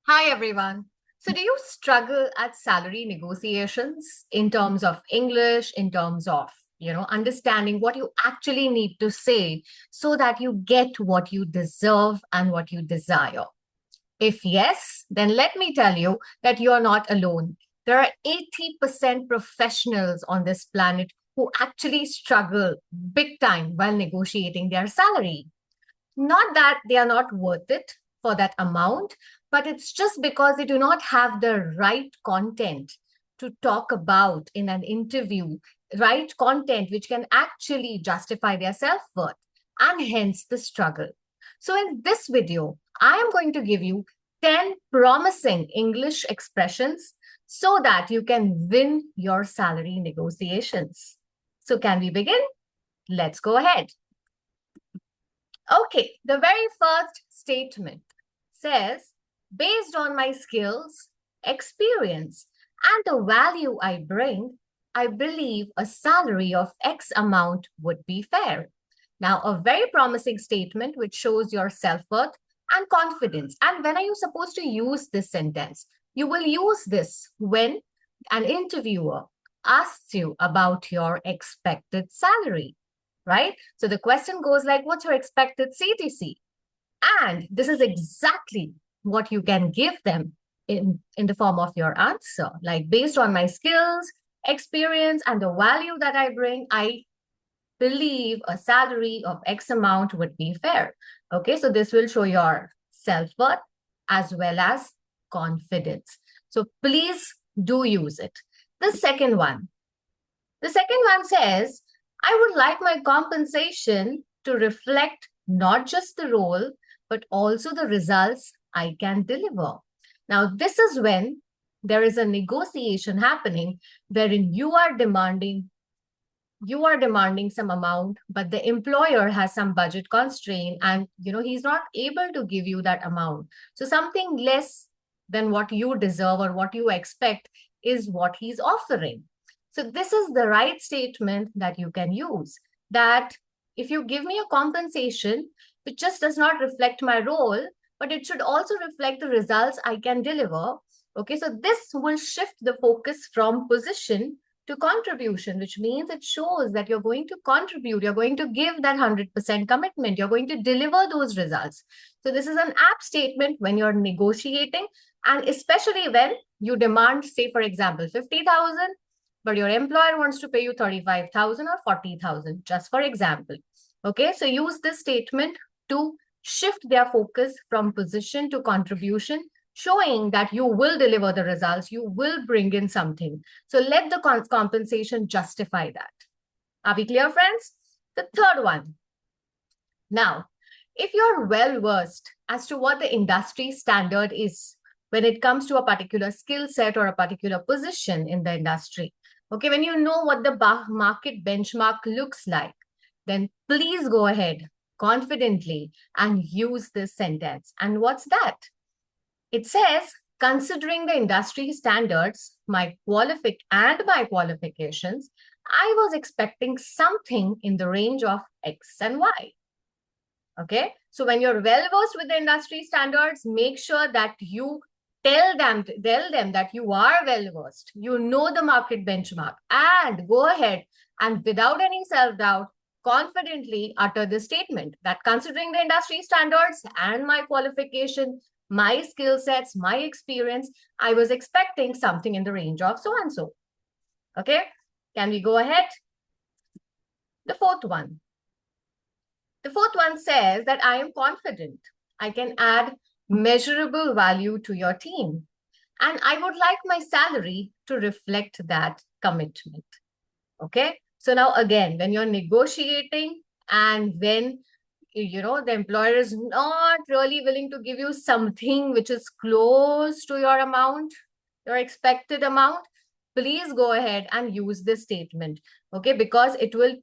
Hi, everyone. So, do you struggle at salary negotiations in terms of English, in terms of, understanding what you actually need to say so that you get what you deserve and what you desire? If yes, then let me tell you that you're not alone. There are 80% professionals on this planet who actually struggle big time while negotiating their salary. Not that they are not worth it for that amount, but it's just because they do not have the right content to talk about in an interview, right content which can actually justify their self worth, and hence the struggle. So, in this video, I am going to give you 10 promising English expressions so that you can win your salary negotiations. So, can we begin? Let's go ahead. Okay, the very first statement says, based on my skills, experience, and the value I bring, I believe a salary of X amount would be fair. Now, a very promising statement which shows your self worth and confidence. And when are you supposed to use this sentence? You will use this when an interviewer asks you about your expected salary, right? So the question goes like, what's your expected CTC? And this is exactly what you can give them in the form of your answer. Like, based on my skills, experience, and the value that I bring, I believe a salary of X amount would be fair. Okay, so this will show your self-worth as well as confidence. So please do use it. The second one. The second one says, I would like my compensation to reflect not just the role, but also the results I can deliver. Now, this is when there is a negotiation happening wherein you are demanding some amount, but the employer has some budget constraint and he's not able to give you that amount. So something less than what you deserve or what you expect is what he's offering. So this is the right statement that you can use, that if you give me a compensation which just does not reflect my role, but it should also reflect the results I can deliver. Okay, so this will shift the focus from position to contribution, which means it shows that you're going to contribute, you're going to give that 100% commitment, you're going to deliver those results. So this is an apt statement when you're negotiating, and especially when you demand, say, for example, 50,000, but your employer wants to pay you 35,000 or 40,000, just for example. Okay, so use this statement to shift their focus from position to contribution, showing that you will deliver the results, you will bring in something. So let the compensation justify that. Are we clear, friends? The third one. Now, if you're well versed as to what the industry standard is when it comes to a particular skill set or a particular position in the industry, okay, when you know what the market benchmark looks like, then please go ahead confidently and use this sentence. And what's that? It says, considering the industry standards, my qualifications, I was expecting something in the range of X and Y. Okay, so when you're well versed with the industry standards, make sure that you tell them that you are well versed, you know the market benchmark, and go ahead and without any self-doubt, confidently utter the statement that considering the industry standards and my qualification, my skill sets, my experience, I was expecting something in the range of so and so. Okay, can we go ahead? The fourth one. The fourth one says that I am confident I can add measurable value to your team, and I would like my salary to reflect that commitment. Okay, so now again, when you're negotiating and when the employer is not really willing to give you something which is close to your amount, your expected amount, please go ahead and use this statement. Okay, because it will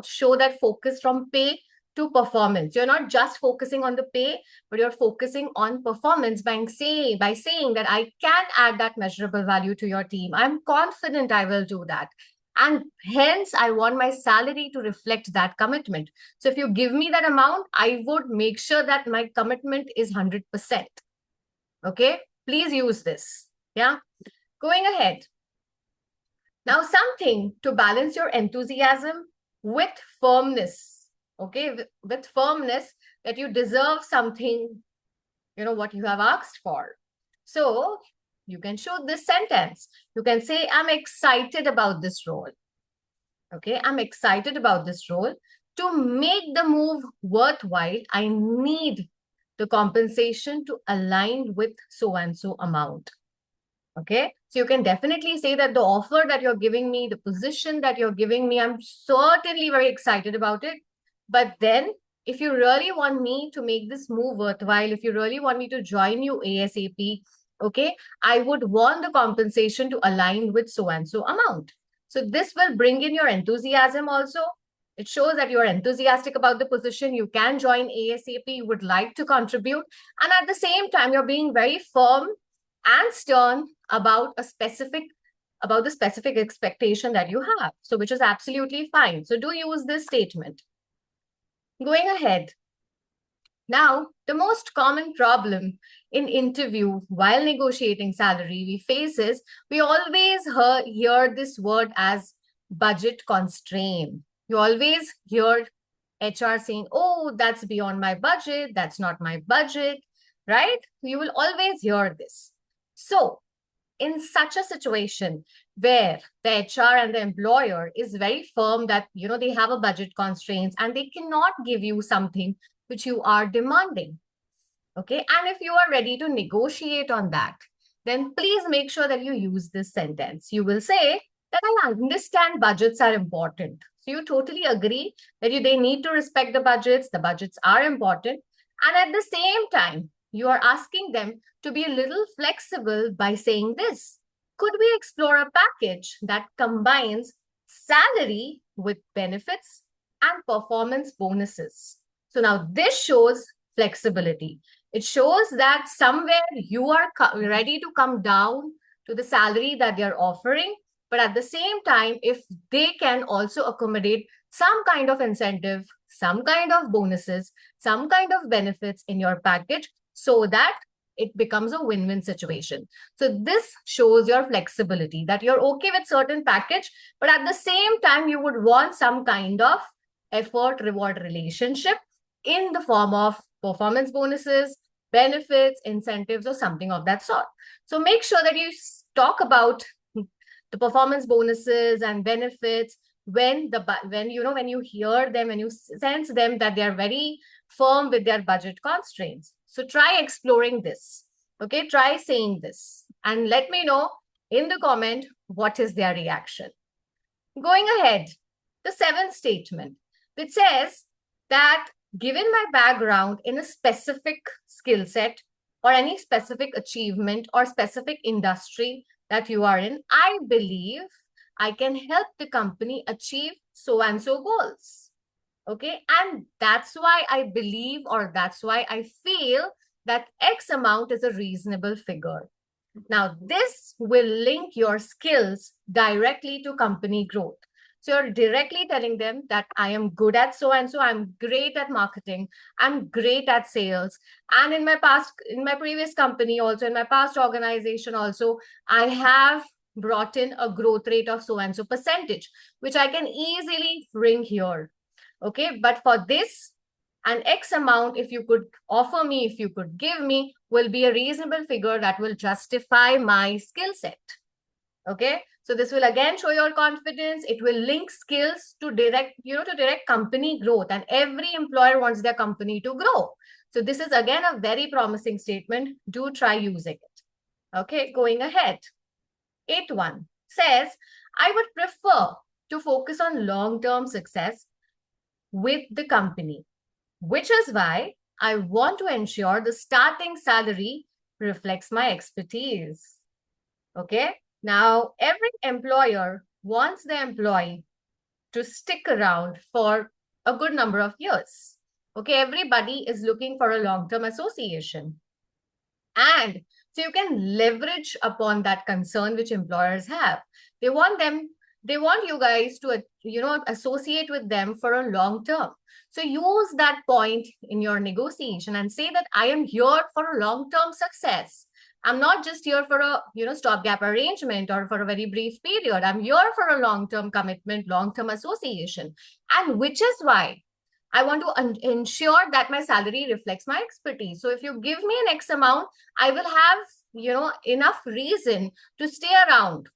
show that focus from pay to performance. You're not just focusing on the pay, but you're focusing on performance by saying that I can add that measurable value to your team. I'm confident I will do that. And hence, I want my salary to reflect that commitment. So if you give me that amount, I would make sure that my commitment is 100%. Okay, please use this. Yeah, going ahead. Now, something to balance your enthusiasm with firmness. Okay, with firmness that you deserve something, what you have asked for. So you can show this sentence. You can say, I'm excited about this role. Okay, I'm excited about this role. To make the move worthwhile, I need the compensation to align with so and so amount. Okay, so you can definitely say that the offer that you're giving me, the position that you're giving me, I'm certainly very excited about it. But then, if you really want me to make this move worthwhile, if you really want me to join you ASAP, okay, I would want the compensation to align with so and so amount. So this will bring in your enthusiasm also. It shows that you're enthusiastic about the position. You can join ASAP, you would like to contribute. And at the same time, you're being very firm and stern about the specific expectation that you have. So which is absolutely fine. So do use this statement. Going ahead. Now, the most common problem in interview while negotiating salary we face is we always hear this word as budget constraint. You always hear HR saying, oh, that's beyond my budget. That's not my budget, right? You will always hear this. So in such a situation where the HR and the employer is very firm that, they have a budget constraints and they cannot give you something which you are demanding. Okay. And if you are ready to negotiate on that, then please make sure that you use this sentence. You will say that I understand budgets are important. So you totally agree that they need to respect the budgets. The budgets are important. And at the same time, you are asking them to be a little flexible by saying this. Could we explore a package that combines salary with benefits and performance bonuses? So now this shows flexibility. It shows that somewhere you are ready to come down to the salary that they're offering. But at the same time, if they can also accommodate some kind of incentive, some kind of bonuses, some kind of benefits in your package so that it becomes a win-win situation. So this shows your flexibility that you're okay with certain package, but at the same time, you would want some kind of effort-reward relationship in the form of performance bonuses, benefits, incentives, or something of that sort. So make sure that you talk about the performance bonuses and benefits when you hear them, when you sense them that they are very firm with their budget constraints. So try exploring this. Okay, try saying this and let me know in the comment what is their reaction. Going ahead, the seventh statement, which says that given my background in a specific skill set or any specific achievement or specific industry that you are in, I believe I can help the company achieve so and so goals. Okay, and that's why I believe, or that's why I feel that X amount is a reasonable figure. Now, this will link your skills directly to company growth. So you're directly telling them that I am good at so and so, I'm great at marketing, I'm great at sales. And in my previous company, also in my past organization, also, I have brought in a growth rate of so and so percentage, which I can easily bring here. Okay, but for this, an X amount, if you could offer me, if you could give me, will be a reasonable figure that will justify my skill set. Okay, so this will again show your confidence. It will link skills to direct company growth, and every employer wants their company to grow. So this is again a very promising statement. Do try using it. Okay, going ahead. 8.1 says, I would prefer to focus on long-term success with the company, which is why I want to ensure the starting salary reflects my expertise. Okay. Now, every employer wants the employee to stick around for a good number of years. Okay. Everybody is looking for a long-term association. And so you can leverage upon that concern which employers have. They want them They want you guys to, associate with them for a long term. So use that point in your negotiation and say that I am here for a long term success. I'm not just here for a, stopgap arrangement or for a very brief period. I'm here for a long term commitment, long term association. And which is why I want to ensure that my salary reflects my expertise. So if you give me an X amount, I will have, enough reason to stay around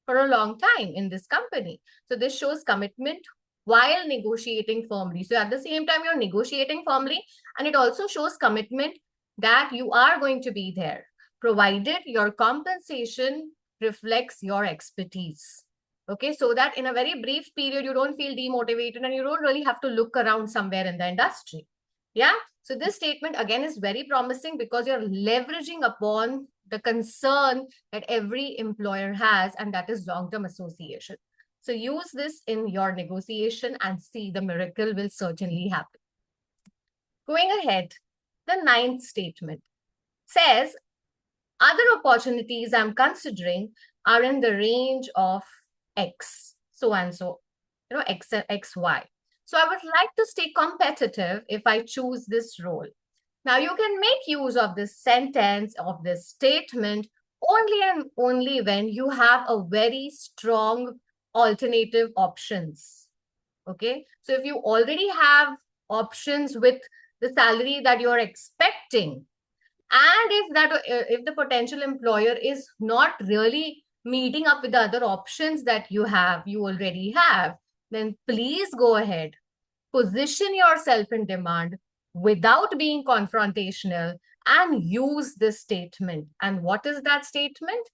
for a long time in this company. So this shows commitment while negotiating firmly. So at the same time, you're negotiating firmly, and it also shows commitment that you are going to be there, provided your compensation reflects your expertise. Okay, so that in a very brief period, you don't feel demotivated and you don't really have to look around somewhere in the industry. Yeah. So this statement again is very promising because you're leveraging upon the concern that every employer has, and that is long-term association. So use this in your negotiation and see the miracle will certainly happen. Going ahead, the ninth statement says, other opportunities I'm considering are in the range of X, so and so, X, XY. So I would like to stay competitive if I choose this role. Now you can make use of this sentence, of this statement, only and only when you have a very strong alternative options. Okay. So if you already have options with the salary that you're expecting, and if the potential employer is not really meeting up with the other options that you already have, then please go ahead, position yourself in demand without being confrontational and use this statement. And what is that statement?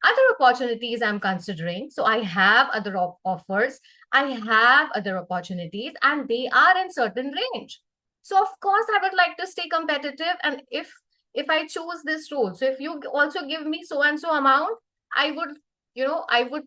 Other opportunities I'm considering. So I have other offers, I have other opportunities, and they are in certain range. So of course, I would like to stay competitive. And if I choose this role, so if you also give me so and so amount, I would, I would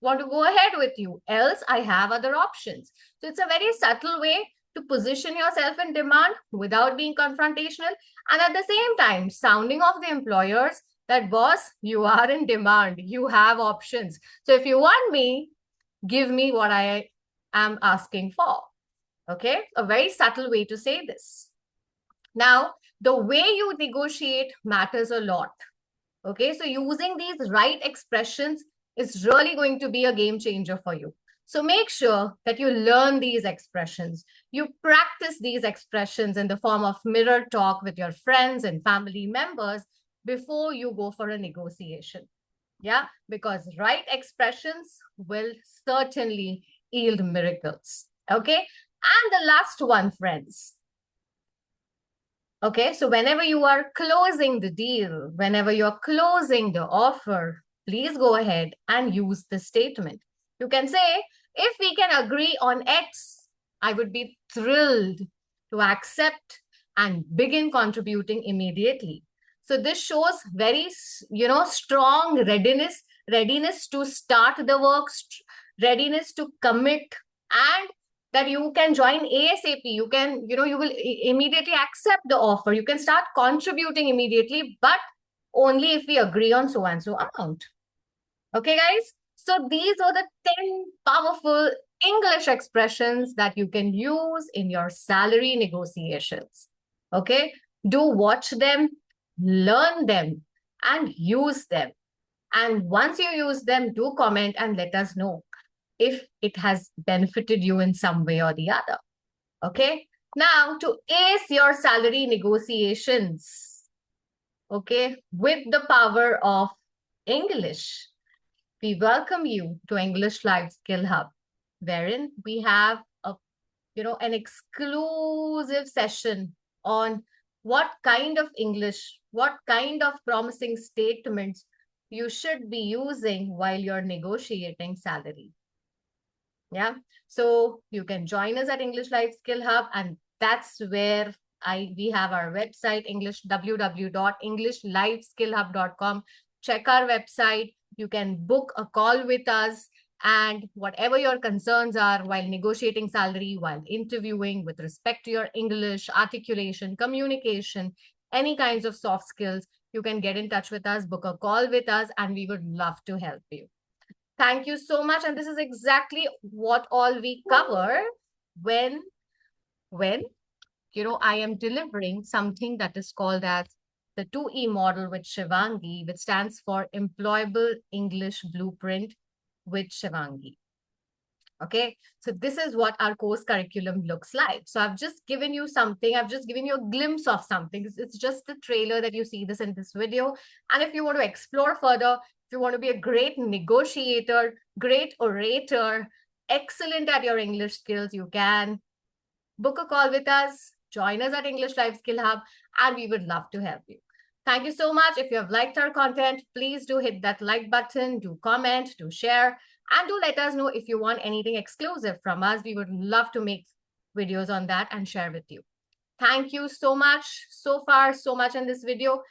want to go ahead with you. Else, I have other options. So it's a very subtle way to position yourself in demand without being confrontational, and at the same time, sounding off the employers that, boss, you are in demand, you have options. So if you want me, give me what I am asking for. Okay, a very subtle way to say this. Now, the way you negotiate matters a lot. Okay, so using these right expressions is really going to be a game changer for you. So make sure that you learn these expressions. You practice these expressions in the form of mirror talk with your friends and family members before you go for a negotiation. Yeah, because right expressions will certainly yield miracles. Okay, and the last one, friends. Okay, so whenever you are closing the deal, whenever you're closing the offer, please go ahead and use the statement. You can say, if we can agree on X, I would be thrilled to accept and begin contributing immediately. So this shows very, strong readiness to start the work, readiness to commit, and that you can join ASAP. You can, you will immediately accept the offer. You can start contributing immediately, but only if we agree on so and so amount. Okay, guys? So these are the 10 powerful English expressions that you can use in your salary negotiations. Okay? Do watch them, learn them, and use them. And once you use them, do comment and let us know if it has benefited you in some way or the other. Okay. Now, to ace your salary negotiations, okay, with the power of English, we welcome you to English Live Skill Hub, wherein we have an exclusive session on what kind of English, what kind of promising statements you should be using while you're negotiating salary. Yeah. So you can join us at English Live Skill Hub, and that's where we have our website, www.englishliveskillhub.com. Check our website. You can book a call with us, and whatever your concerns are while negotiating salary, while interviewing with respect to your English, articulation, communication, any kinds of soft skills, you can get in touch with us, book a call with us, and we would love to help you. Thank you so much. And this is exactly what all we cover when I am delivering something that is called as the 2E model with Shivangi, which stands for Employable English Blueprint with Shivangi. Okay, so this is what our course curriculum looks like. So I've just given you something, I've just given you a glimpse of something. It's just the trailer that you see this in this video. And if you want to explore further, if you want to be a great negotiator, great orator, excellent at your English skills, you can book a call with us, join us at English Life Skill Hub, and we would love to help you. Thank you so much. If you have liked our content, please do hit that like button, do comment, do share, and do let us know if you want anything exclusive from us. We would love to make videos on that and share with you. Thank you so much. So far, so much in this video.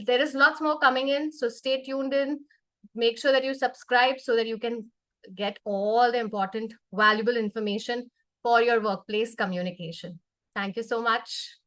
There is lots more coming in, so stay tuned in. Make sure that you subscribe so that you can get all the important, valuable information for your workplace communication. Thank you so much.